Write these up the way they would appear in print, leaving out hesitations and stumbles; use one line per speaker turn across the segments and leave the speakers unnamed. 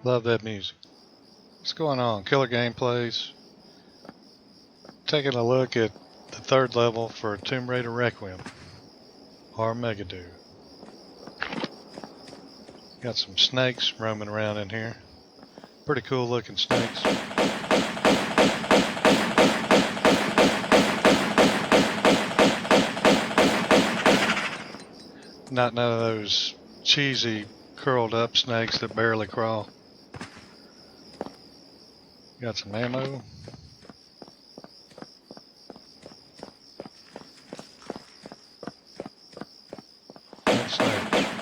Love that music. What's going on? Killer Gameplayz. Taking a look at the third level for Tomb Raider Requiem. Har Meggido. Got some snakes roaming around in here. Pretty cool looking snakes. Not none of those cheesy curled up snakes that barely crawl. Got some ammo. And snakes.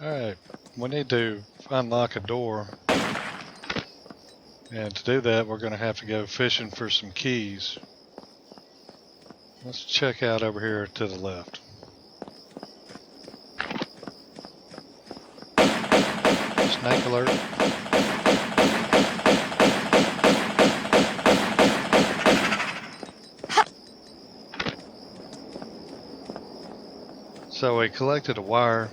Alright, we need to unlock a door. And to do that, we're going to have to go fishing for some keys. Let's check out over here to the left. Snake alert. So we collected a wire.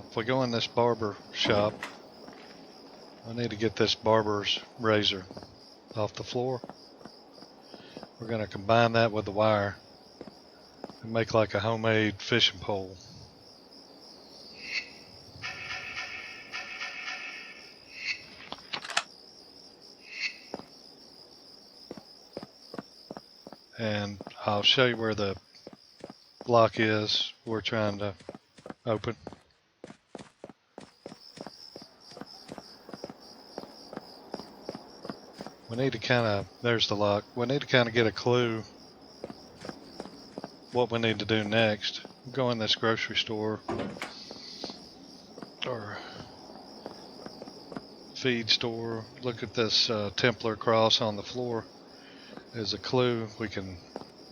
If we go in this barber shop, I need to get this barber's razor off the floor. We're going to combine that with the wire and make like a homemade fishing pole. And I'll show you where the block is we're trying to open. We need to kind of, there's the lock. We need to kind of get a clue what we need to do next. Go in this grocery store or feed store. Look at this Templar cross on the floor. As a clue, we can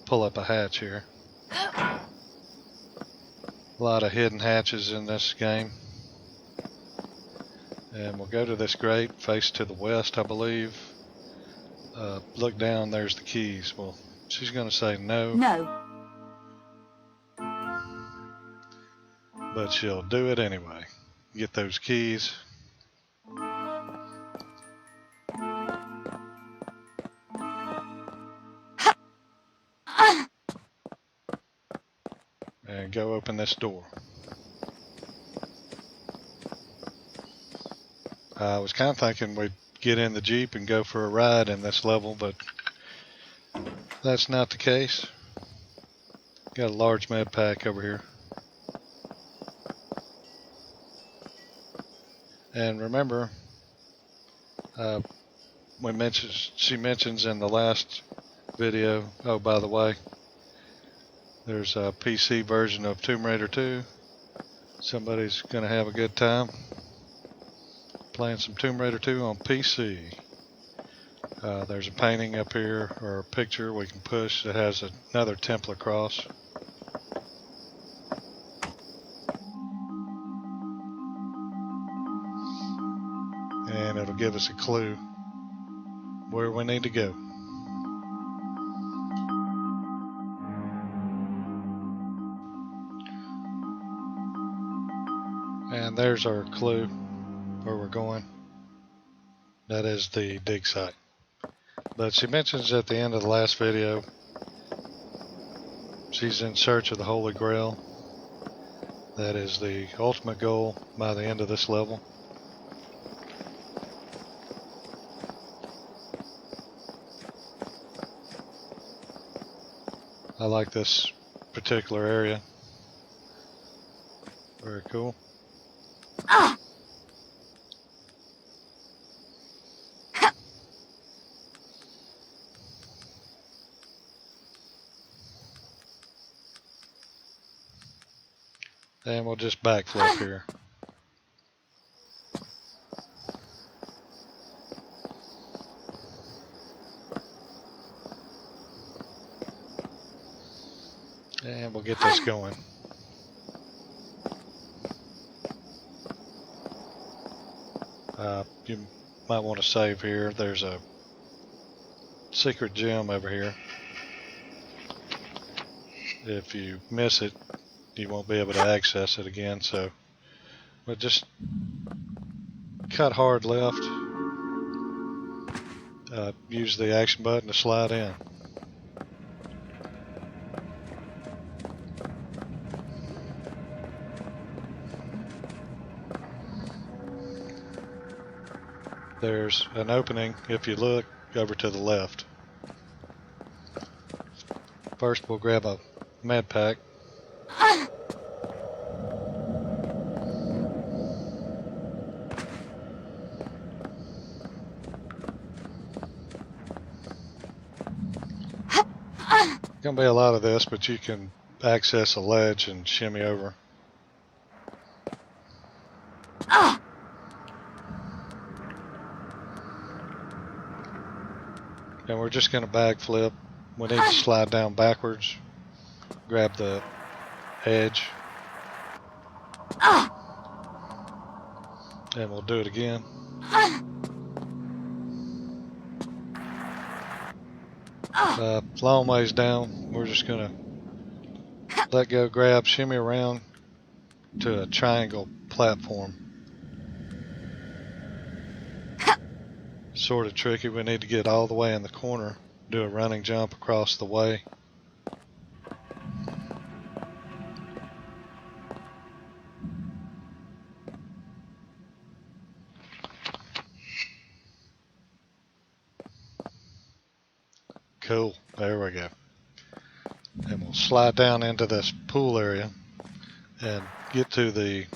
pull up a hatch here. A lot of hidden hatches in this game. And we'll go to this grate, face to the west, I believe. Look down, there's the keys. Well, she's going to say no.
No.
But she'll do it anyway. Get those keys. And go open this door. I was kind of thinking we'd get in the Jeep and go for a ride in this level, but that's not the case. Got a large med pack over here. And remember, she mentions in the last video, oh, by the way, there's a PC version of Tomb Raider 2. Somebody's going to have a good time playing some Tomb Raider 2 on PC. There's a painting up here, or a picture we can push that has another Templar cross. And it'll give us a clue where we need to go. And there's our clue where we're going. That is the dig site. But she mentions at the end of the last video she's in search of the Holy Grail. That is the ultimate goal by the end of this level. I like this particular area. Very cool. And we'll just backflip here. And we'll get this going. You might want to save here. There's a secret gem over here. If you miss it, you won't be able to access it again. So, but just cut hard left. Use the action button to slide in. There's an opening if you look over to the left. First we'll grab a med pack. Gonna be a lot of this, but you can access a ledge and shimmy over. And we're just going to backflip. We need to slide down backwards, grab the edge, and we'll do it again. Long ways down, we're just going to let go, grab, shimmy around to a triangle platform. Sort of tricky. We need to get all the way in the corner, do a running jump across the way. Cool, there we go. And we'll slide down into this pool area and get to the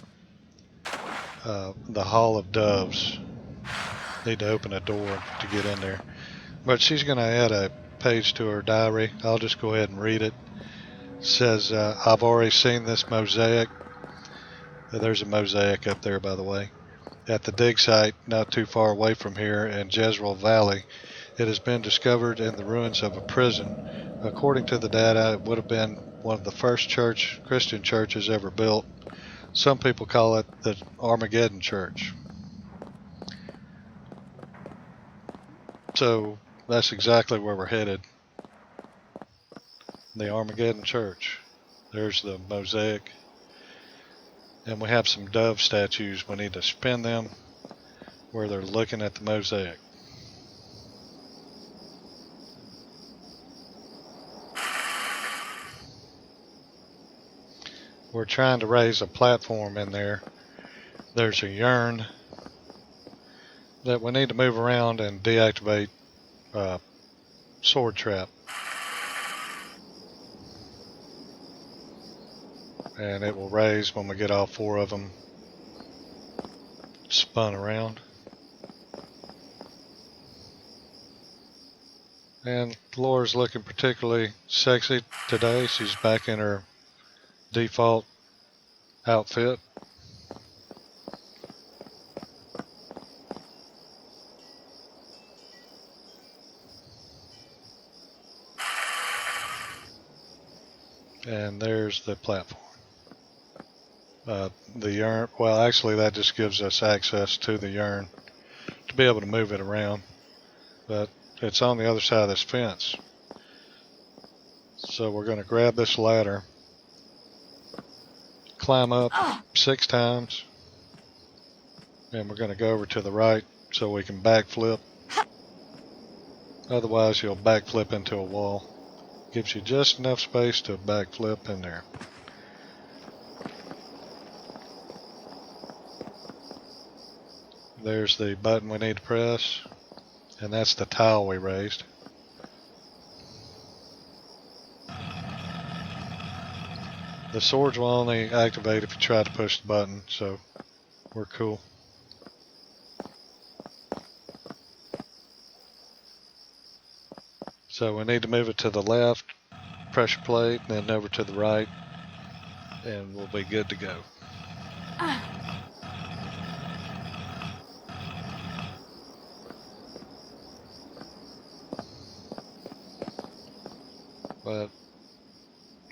Hall of Doves. Need to open a door to get in there. But she's going to add a page to her diary. I'll just go ahead and read it. It says, I've already seen this mosaic. There's a mosaic up there, by the way. At the dig site, not too far away from here in Jezreel Valley, it has been discovered in the ruins of a prison. According to the data, it would have been one of the first Christian churches ever built. Some people call it the Armageddon Church. So that's exactly where we're headed. The Armageddon Church. There's the mosaic. And we have some dove statues. We need to spin them where they're looking at the mosaic. We're trying to raise a platform in there. There's a urn that we need to move around and deactivate sword trap. And it will raise when we get all 4 of them spun around. And Laura's looking particularly sexy today. She's back in her default outfit. And there's the platform. The urn, well, actually that just gives us access to the urn to be able to move it around, but it's on the other side of this fence. So we're going to grab this ladder, climb up 6 times, and we're going to go over to the right so we can backflip. Otherwise you'll backflip into a wall. Gives you just enough space to backflip in there. There's the button we need to press, and that's the tile we raised. The swords will only activate if you try to push the button, so we're cool. So we need to move it to the left, pressure plate, and then over to the right, and we'll be good to go. But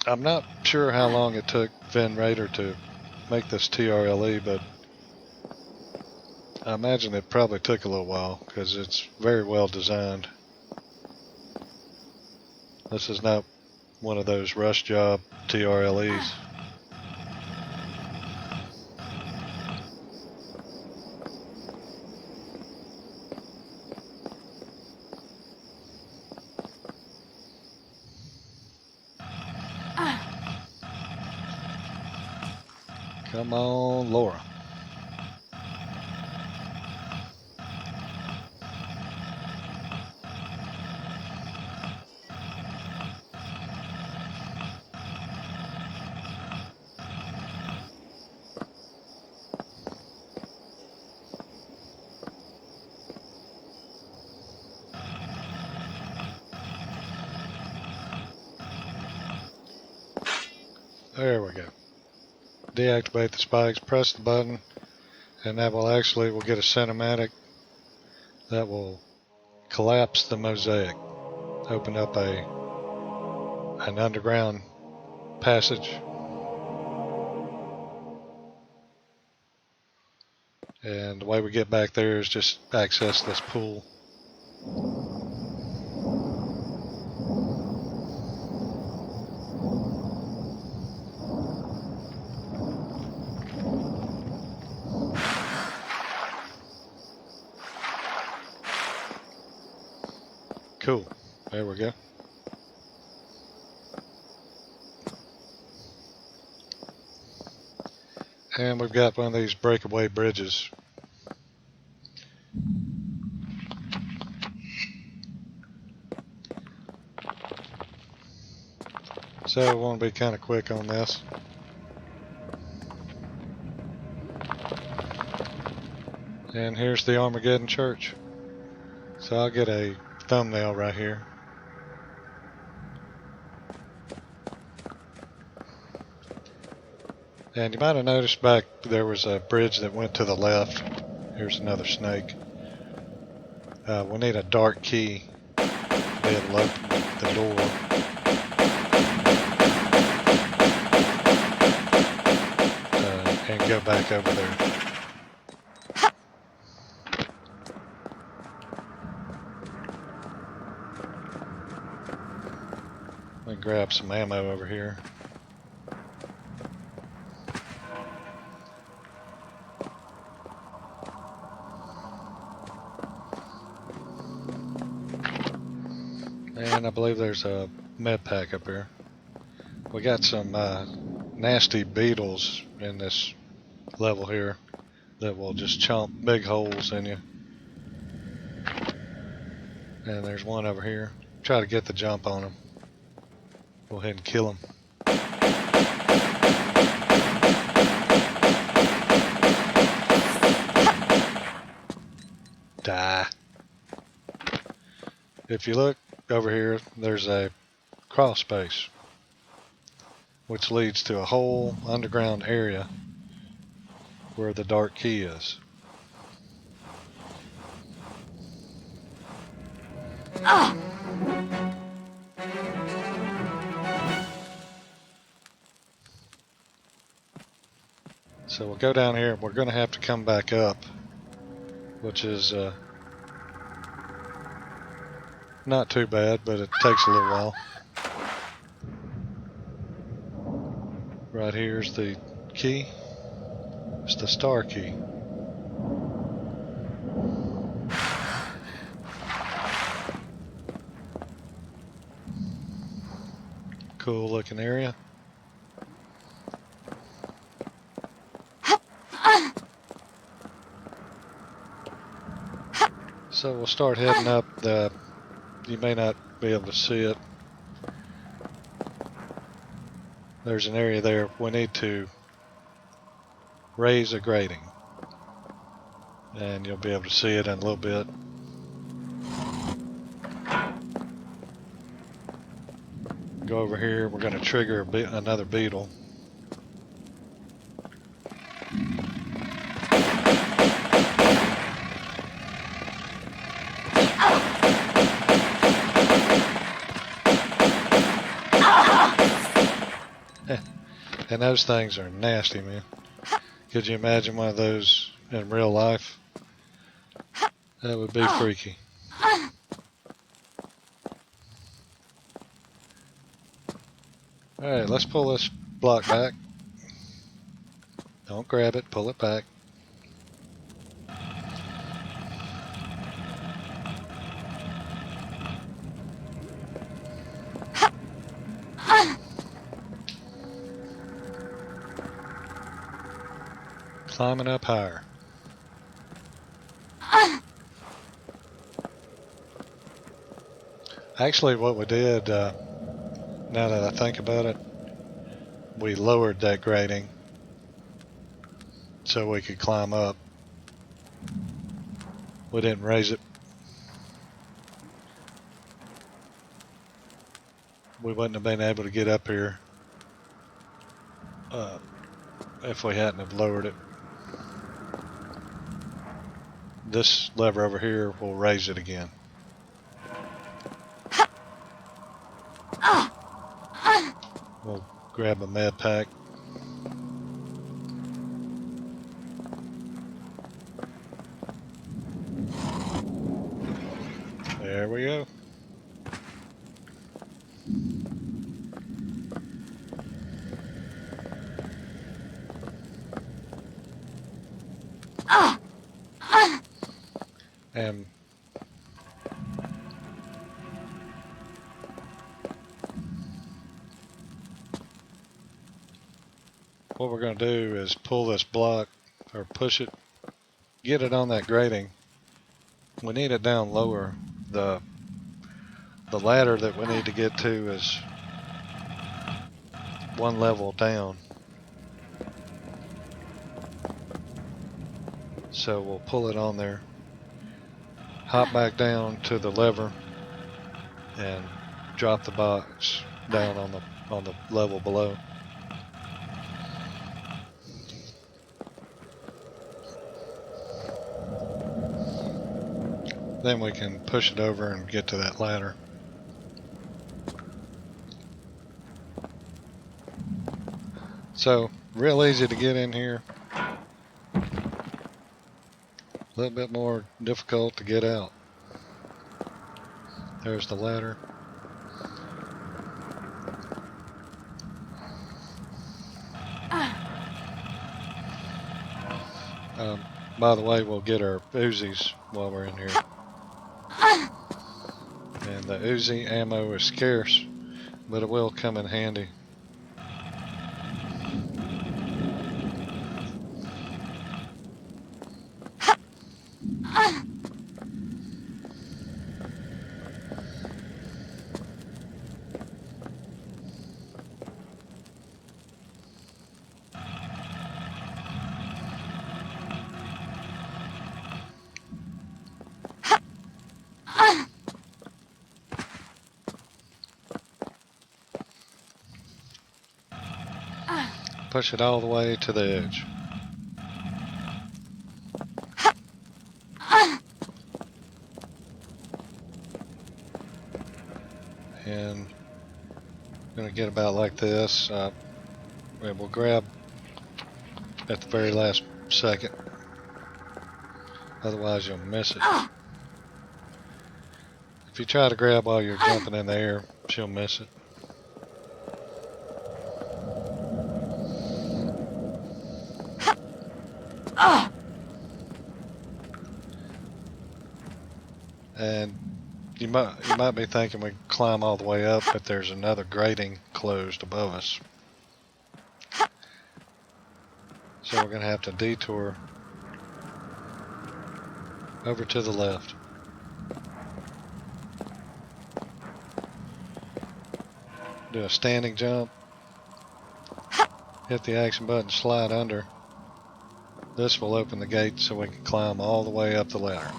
I'm not sure how long it took Vin Raider to make this TRLE, but I imagine it probably took a little while because it's very well designed. This is not one of those rush job TRLEs. Come on, Laura. There we go. Deactivate the spikes, press the button, and that will actually, we'll get a cinematic that will collapse the mosaic, open up an underground passage. And the way we get back there is just access this pool. Cool. There we go. And we've got one of these breakaway bridges. So we want to be kind of quick on this. And here's the Armageddon Church. So I'll get a thumbnail right here. And you might have noticed back there was a bridge that went to the left. Here's another snake. We need a dark key to be able to open the door. And go back over there. Let me grab some ammo over here. And I believe there's a med pack up here. We got some nasty beetles in this level here that will just chomp big holes in you. And there's one over here. Try to get the jump on him. Go ahead and kill him. Die. If you look over here, there's a crawl space which leads to a whole underground area where the dark key is. So we'll go down here. We're going to have to come back up, which is not too bad, but it takes a little while. Right here's the key. It's the star key. Cool looking area. So we'll start heading up. You may not be able to see it. There's an area there. We need to raise a grating. And you'll be able to see it in a little bit. Go over here. We're going to trigger another beetle. And those things are nasty, man. Could you imagine one of those in real life? That would be freaky. Alright, let's pull this block back. Don't grab it, pull it back. Climbing up higher. Actually, what we did, now that I think about it, we lowered that grating so we could climb up. We didn't raise it. We wouldn't have been able to get up here if we hadn't have lowered it. This lever over here will raise it again. We'll grab a med pack. There we go. And what we're going to do is pull this block or push it, get it on that grating. We need it down lower. The ladder that we need to get to is one level down. So we'll pull it on there, hop back down to the lever, and drop the box down on the level below. Then we can push it over and get to that ladder. So, real easy to get in here. A little bit more difficult to get out. There's the ladder. By the way, we'll get our Uzis while we're in here. And the Uzi ammo is scarce, but it will come in handy. Push it all the way to the edge. And I'm going to get about like this. We'll grab at the very last second. Otherwise you'll miss it. If you try to grab while you're jumping in the air, she'll miss it. And you might be thinking we climb all the way up, but there's another grating closed above us. So we're going to have to detour over to the left. Do a standing jump. Hit the action button, slide under. This will open the gate so we can climb all the way up the ladder.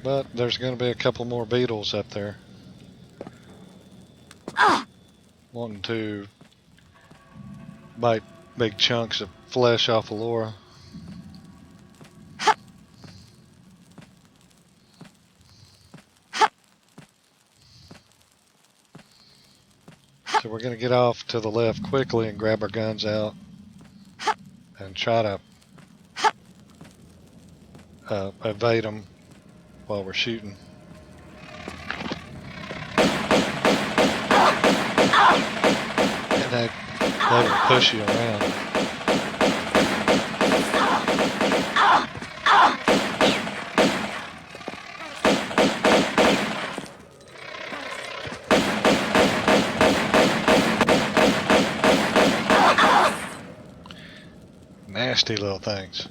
But there's going to be a couple more beetles up there. Wanting to bite big chunks of flesh off of Laura. So we're going to get off to the left quickly and grab our guns out and try to evade them while we're shooting. And they will push you around. Nasty little things.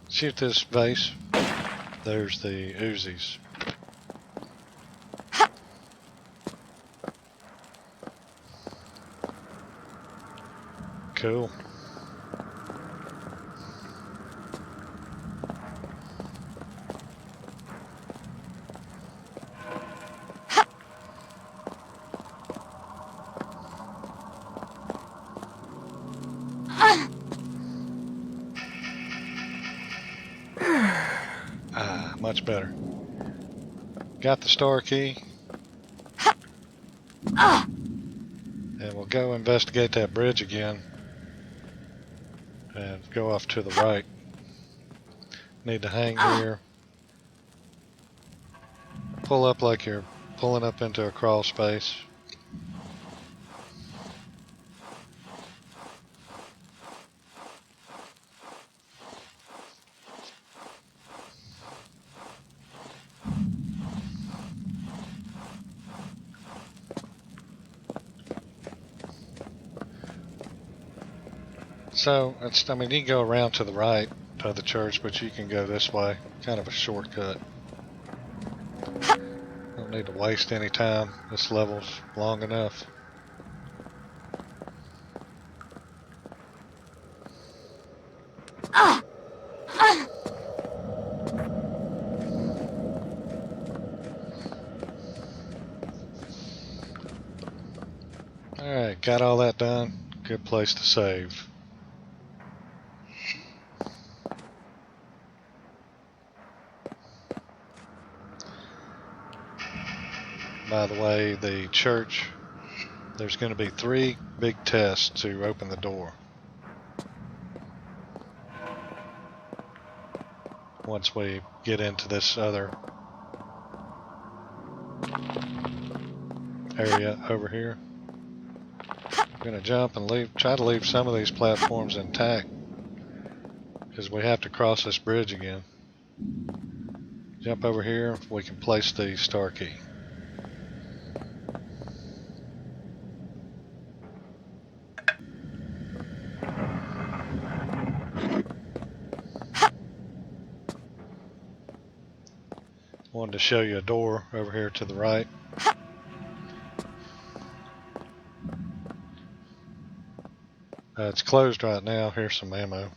Shoot this vase. There's the Uzis. Cool. Much better. Got the star key. And we'll go investigate that bridge again. And go off to the right. Need to hang here. Pull up like you're pulling up into a crawl space. So, I mean, you can go around to the right of the church, but you can go this way. Kind of a shortcut. Don't need to waste any time. This level's long enough. Alright, got all that done. Good place to save. By the way, the church, there's going to be 3 big tests to open the door. Once we get into this other area over here. I'm going to jump and try to leave some of these platforms intact, because we have to cross this bridge again. Jump over here, we can place the star key. Wanted to show you a door over here to the right. It's closed right now. Here's some ammo.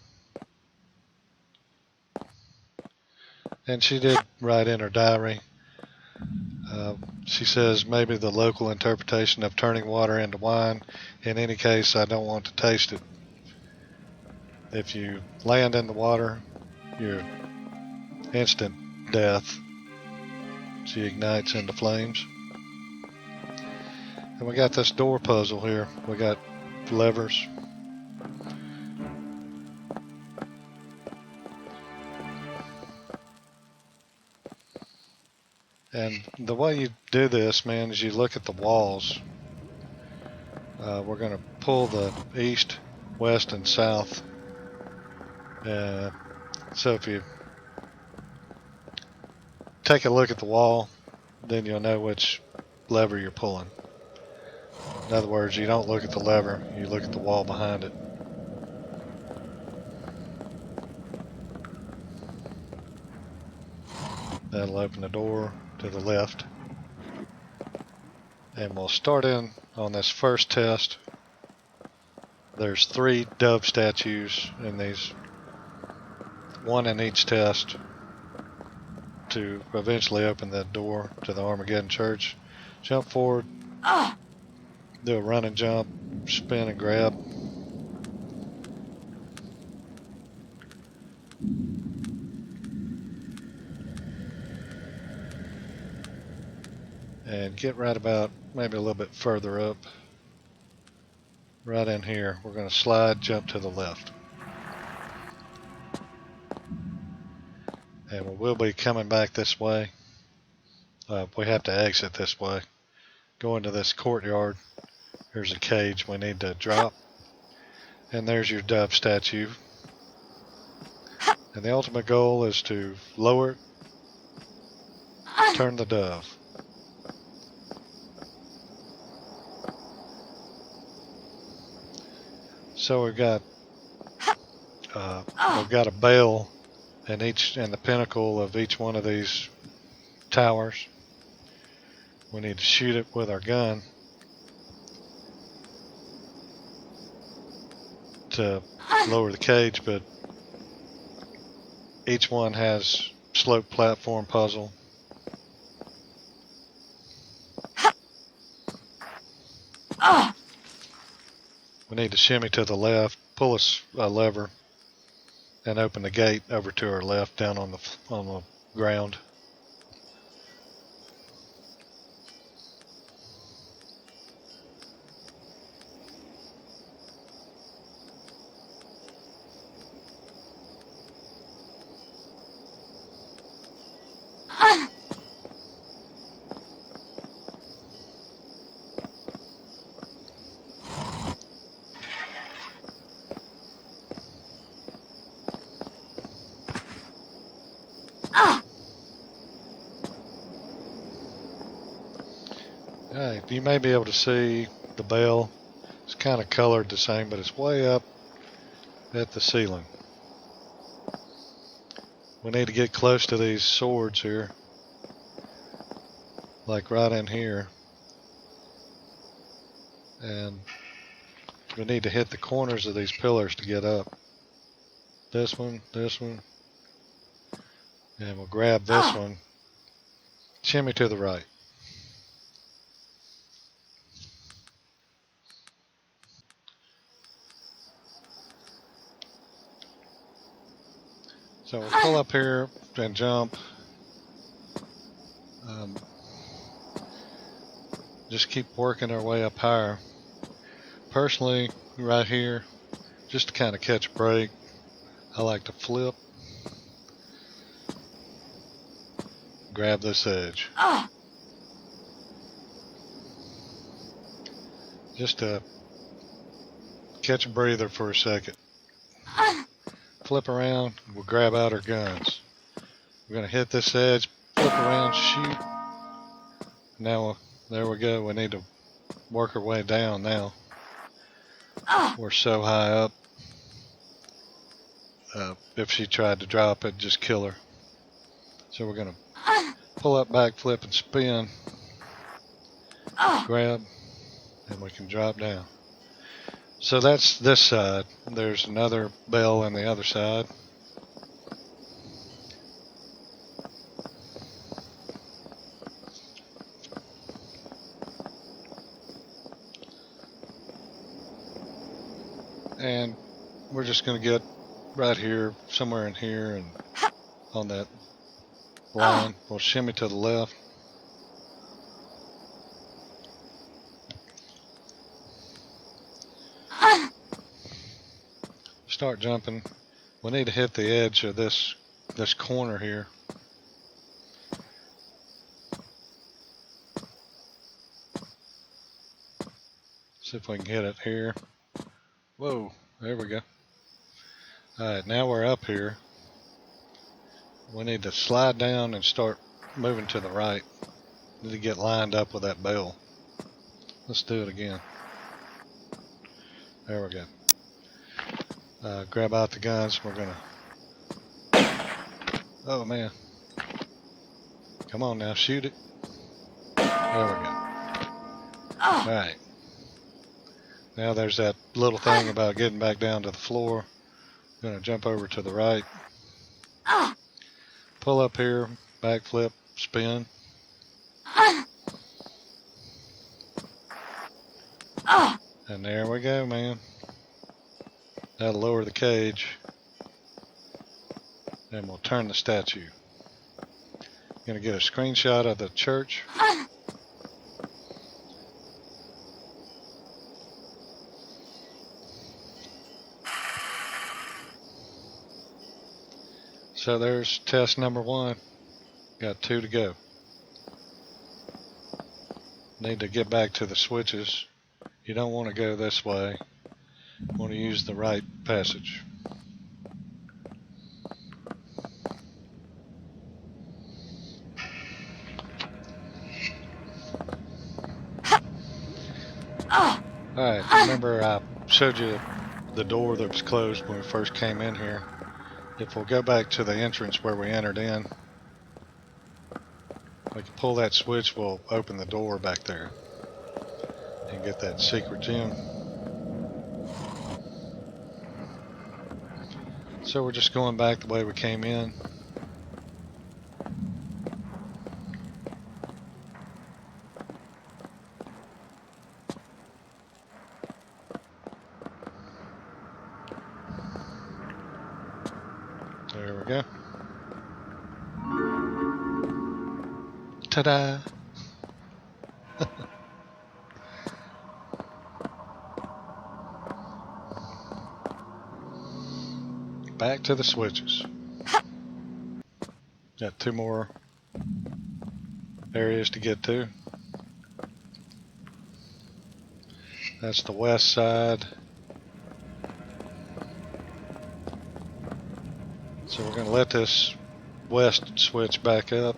And she did write in her diary. She says maybe the local interpretation of turning water into wine. In any case, I don't want to taste it. If you land in the water, you're instant death. She ignites into flames. And we got this door puzzle here. We got levers. And the way you do this, man, is you look at the walls. We're going to pull the east, west, and south. So if you take a look at the wall, then you'll know which lever you're pulling. In other words, you don't look at the lever, you look at the wall behind it. That'll open the door to the left. And we'll start in on this first test. There's 3 dove statues in these, 1 in each test, to eventually open that door to the Armageddon Church. Jump forward, do a run and jump, spin and grab. And get right about maybe a little bit further up. Right in here, we're going to slide, jump to the left. And we will be coming back this way. We have to exit this way. Go into this courtyard. There's a cage we need to drop. And there's your dove statue. And the ultimate goal is to lower it, turn the dove. So we've got a bell in the pinnacle of each one of these towers. We need to shoot it with our gun to lower the cage, but each one has slope platform puzzle. We need to shimmy to the left, pull a lever, and open the gate over to our left down on the ground. Alright, you may be able to see the bell. It's kind of colored the same, but it's way up at the ceiling. We need to get close to these swords here, like right in here, and we need to hit the corners of these pillars to get up. This one, and we'll grab this one, shimmy to the right. So we'll pull up here and jump. Just keep working our way up higher. Personally, right here, just to kind of catch a break, I like to flip, grab this edge. Just to catch a breather for a second. Flip around, we'll grab out our guns. We're going to hit this edge, flip around, shoot. Now, there we go. We need to work our way down now. We're so high up. If she tried to drop it, just kill her. So we're going to pull up, back, flip, and spin. Grab, and we can drop down. So that's this side. There's another bell on the other side. And we're just going to get right here, somewhere in here, and on that line. We'll shimmy to the left. Start jumping. We need to hit the edge of this corner here. See if we can hit it here. Whoa, there we go. Alright, now we're up here. We need to slide down and start moving to the right. Need to get lined up with that bell. Let's do it again. There we go. Grab out the guns. We're gonna. Oh man! Come on now, shoot it. There we go. All right. Now there's that little thing about getting back down to the floor. I'm gonna jump over to the right. Pull up here, backflip, spin. And there we go, man. That'll lower the cage. And we'll turn the statue. Gonna get a screenshot of the church. So there's test number 1. Got 2 to go. Need to get back to the switches. You don't want to go this way. You want to use the right passage. Alright, remember I showed you the door that was closed when we first came in here. If we'll go back to the entrance where we entered in, we can pull that switch, we'll open the door back there and get that secret gem. So we're just going back the way we came in. There we go. Ta-da! Back to the switches. Got 2 more areas to get to. That's the west side. So we're going to let this west switch back up.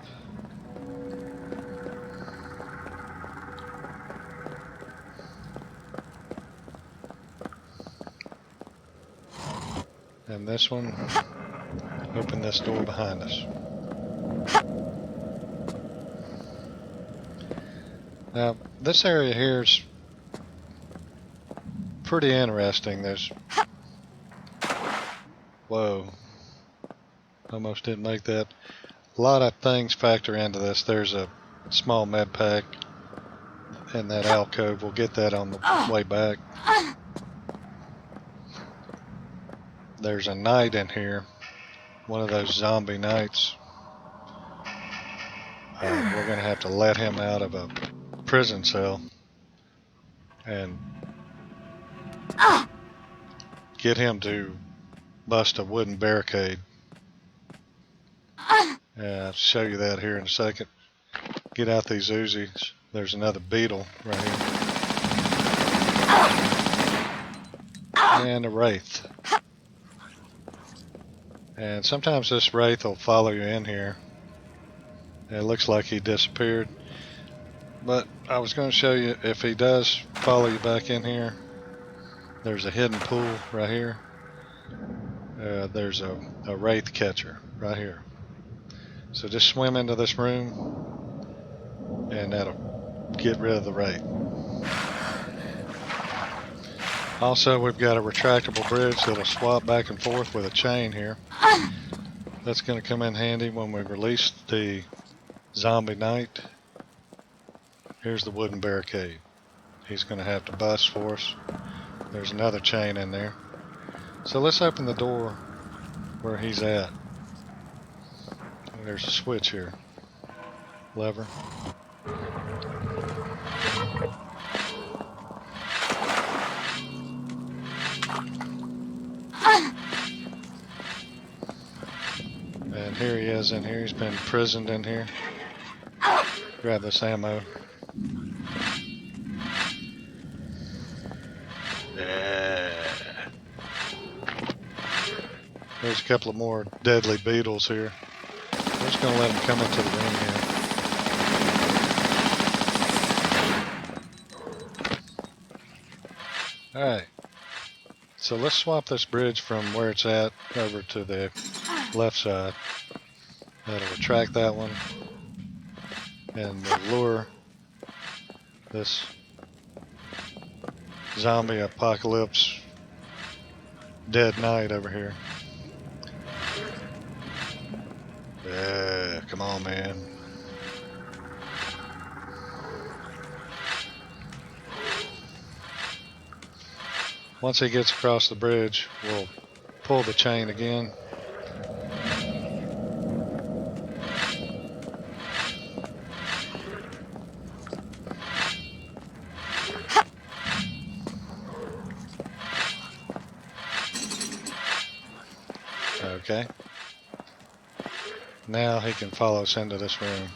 And this one, open this door behind us. Now, this area here is pretty interesting. There's, whoa, almost didn't make that. A lot of things factor into this. There's a small med pack in that alcove. We'll get that on the way back. There's a knight in here, one of those zombie knights. We're going to have to let him out of a prison cell and get him to bust a wooden barricade. I'll show you that here in a second. Get out these Uzis. There's another beetle right here. And a wraith. And sometimes this wraith will follow you in here. It looks like he disappeared. But I was going to show you, if he does follow you back in here, there's a hidden pool right here. There's a wraith catcher right here. So just swim into this room and that'll get rid of the wraith. Also, we've got a retractable bridge that'll swap back and forth with a chain here. That's going to come in handy when we release the zombie knight. Here's the wooden barricade. He's going to have to bust for us. There's another chain in there. So let's open the door where he's at. There's a switch here. Lever. And here he is in here. He's been imprisoned in here. Grab this ammo. Yeah. There's a couple of more deadly beetles here. I'm just going to let them come into the room here. Alright. So let's swap this bridge from where it's at over to the left side. That'll retract that one. And we'll lure this zombie apocalypse dead knight over here. Yeah, come on, man. Once he gets across the bridge, we'll pull the chain again. Okay. Now he can follow us into this room.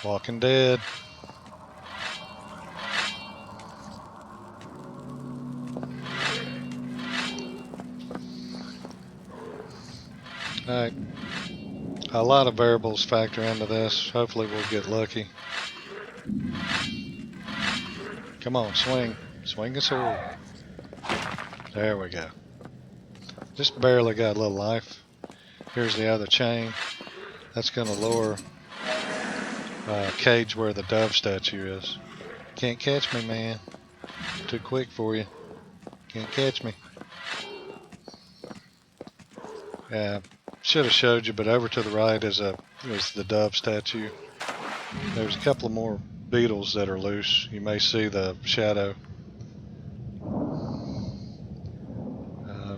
Walking Dead. Alright. A lot of variables factor into this. Hopefully we'll get lucky. Come on, swing. Swing the sword. There we go. Just barely got a little life. Here's the other chain. That's going to lower cage where the dove statue is. Can't catch me, man. Too quick for you. Can't catch me. Yeah, should have showed you, but over to the right is the dove statue. There's a couple of more beetles that are loose. You may see the shadow.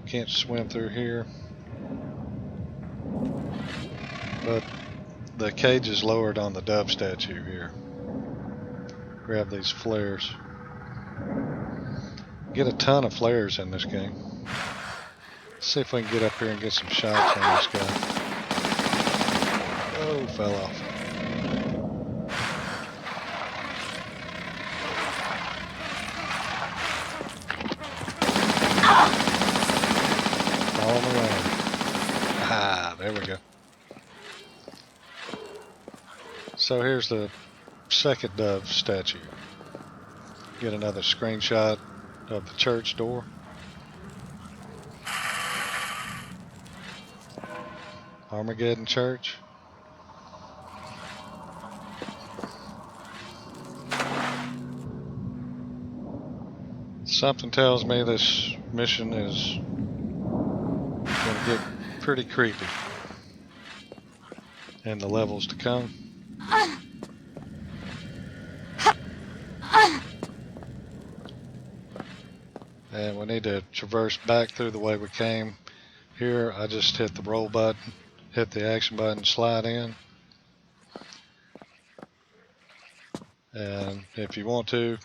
Can't swim through here, but the cage is lowered on the dove statue here. Grab these flares. Get a ton of flares in this game. Let's see if we can get up here and get some shots on this guy. Oh, fell off. All around. Ah, there we go. So here's the second dove statue. Get another screenshot of the church door. Har Meggido Church. Something tells me this mission is going to get pretty creepy in the levels to come. And we need to traverse back through the way we came. Here I just hit the roll button, hit the action button, slide in. And if you want to,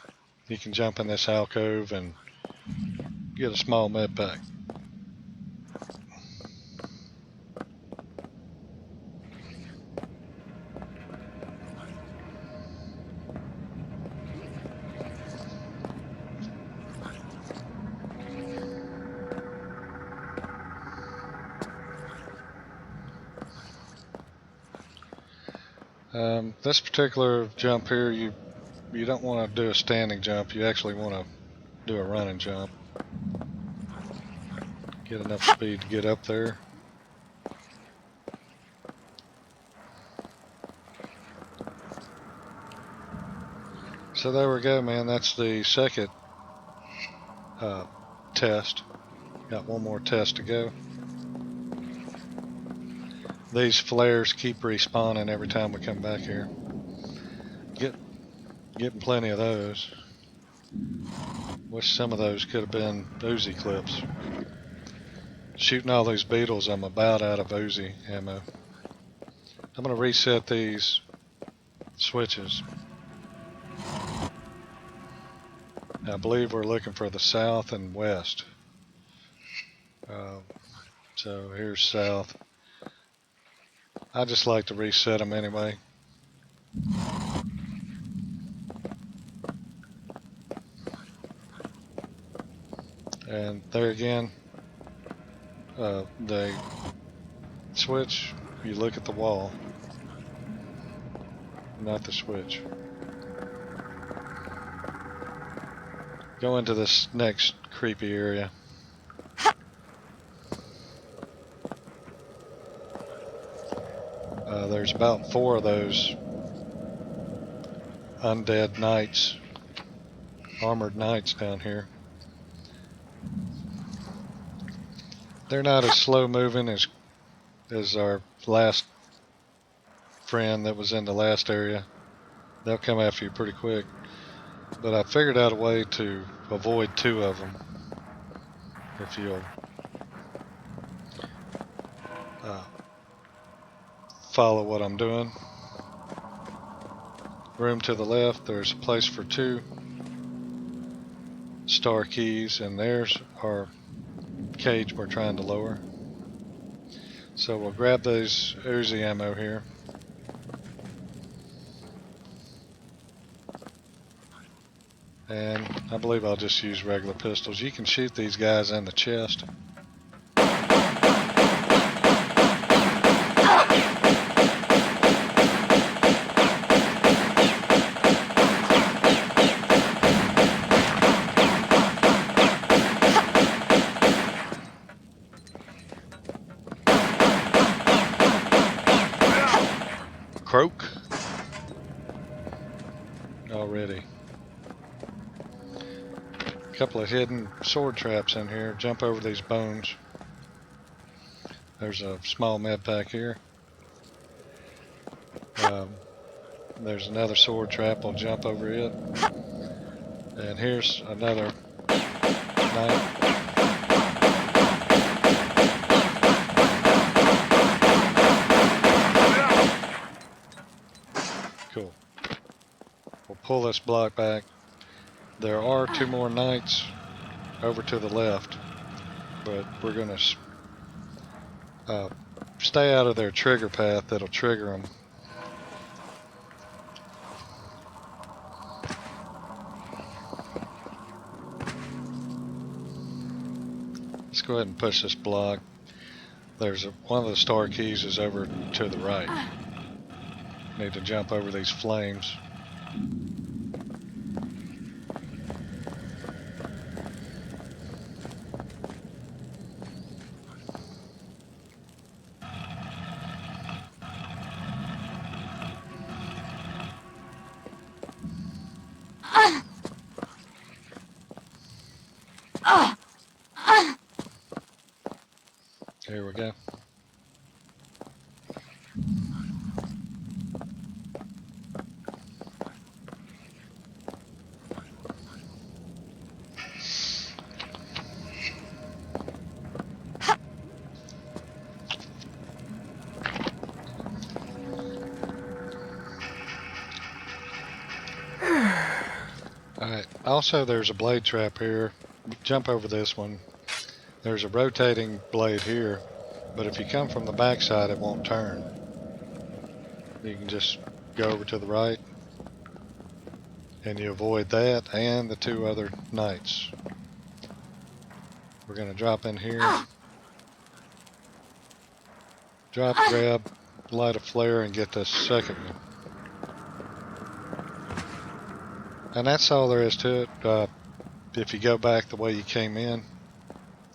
you can jump in this alcove and get a small med pack. This particular jump here, you don't want to do a standing jump. You actually want to do a running jump. Get enough speed to get up there. So there we go, man. That's the second test. Got one more test to go. These flares keep respawning every time we come back here. Getting plenty of those. Wish some of those could have been Uzi clips. Shooting all these beetles, I'm about out of Uzi ammo. I'm going to reset these switches. I believe we're looking for the south and west. So here's south. I just like to reset them anyway. And there again, the switch, you look at the wall, not the switch. Go into this next creepy area. There's about 4 of those undead knights, armored knights down here. They're not as slow moving as our last friend that was in the last area. They'll come after you pretty quick. But I figured out a way to avoid 2 of them. If you'll follow what I'm doing. Room to the left, there's a place for 2. star keys, and there's our cage we're trying to lower. So we'll grab those Uzi ammo here. And I believe I'll just use regular pistols. You can shoot these guys in the chest. Croak. Already. A couple of hidden sword traps in here. Jump over these bones. There's a small med pack here. There's another sword trap. I'll jump over it. And here's another knife. Cool. We'll pull this block back. There are 2 more knights over to the left, but we're going to stay out of their trigger path that'll trigger them. Let's go ahead and push this block. There's one of the star keys is over to the right. Need to jump over these flames. Here we go. Alright, also there's a blade trap here. Jump over this one. There's a rotating blade here, but if you come from the backside it won't turn. You can just go over to the right and you avoid that and the 2 other knights. We're going to drop in here. Drop, grab, light a flare and get this second one. And that's all there is to it. If you go back the way you came in,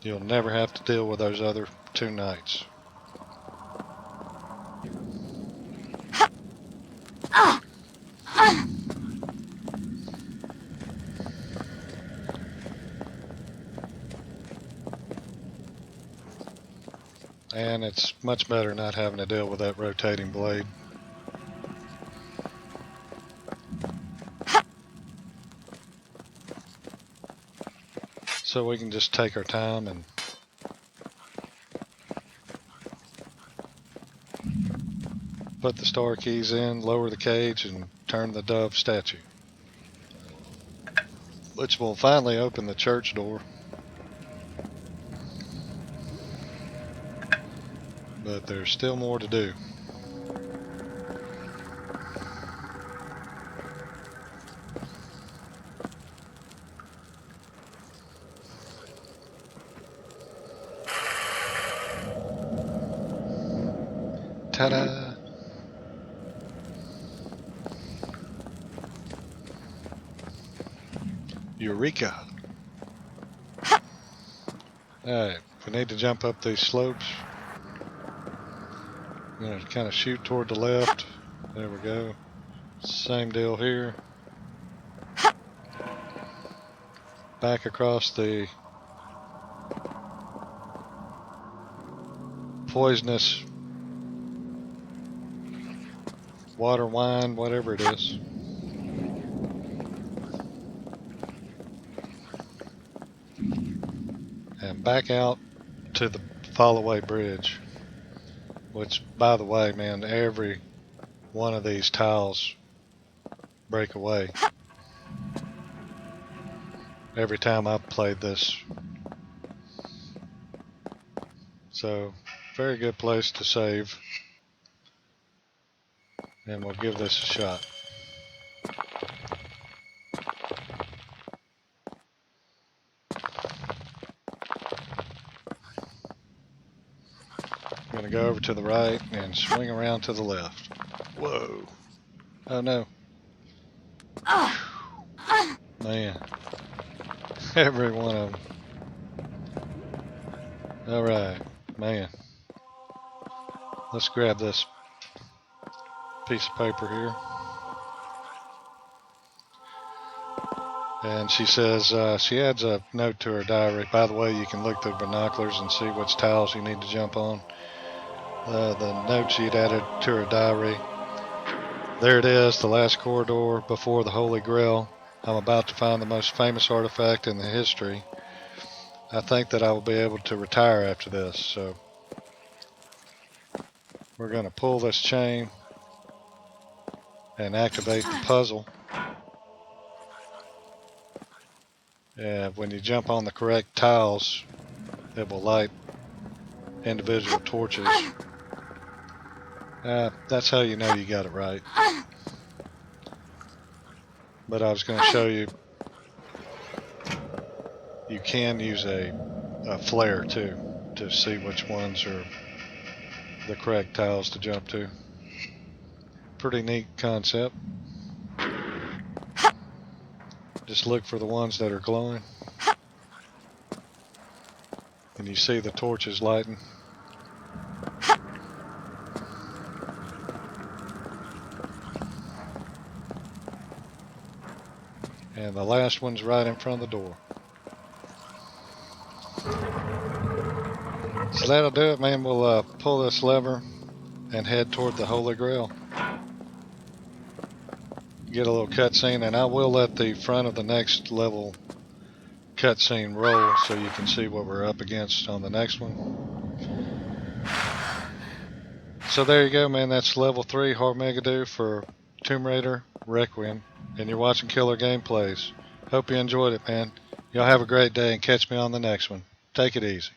you'll never have to deal with those other 2 knights. And it's much better not having to deal with that rotating blade. So we can just take our time and put the star keys in, lower the cage, and turn the dove statue. Which will finally open the church door. But there's still more to do. Ta-da! Eureka! Alright, we need to jump up these slopes. I'm going to kind of shoot toward the left. There we go. Same deal here. Back across the poisonous water wine, whatever it is. And back out to the fallaway bridge. Which, by the way, man, every one of these tiles break away. every time I've played this. So, very good place to save. And we'll give this a shot. I'm going to go over to the right and swing around to the left. Whoa. Oh no. Man. Every one of them. Alright. Man. Let's grab this piece of paper here. And she says, she adds a note to her diary. By the way, you can look through binoculars and see which tiles you need to jump on. The note she'd added to her diary. There it is, the last corridor before the Holy Grail. I'm about to find the most famous artifact in the history. I think that I will be able to retire after this, so we're going to pull this chain and activate the puzzle. And when you jump on the correct tiles, it will light individual torches. That's how you know you got it right. But I was going to show you, you can use a flare too to see which ones are the correct tiles to jump to. Pretty neat concept. Just look for the ones that are glowing. And you see the torches lighting. And the last one's right in front of the door. So that'll do it, man. We'll pull this lever and head toward the Holy Grail. Get a little cutscene, and I will let the front of the next level cutscene roll so you can see what we're up against on the next one. So there you go, man. That's level 3 Har Meggido for Tomb Raider Requiem. And you're watching Killer Gameplayz. Hope you enjoyed it, man. Y'all have a great day and catch me on the next one. Take it easy.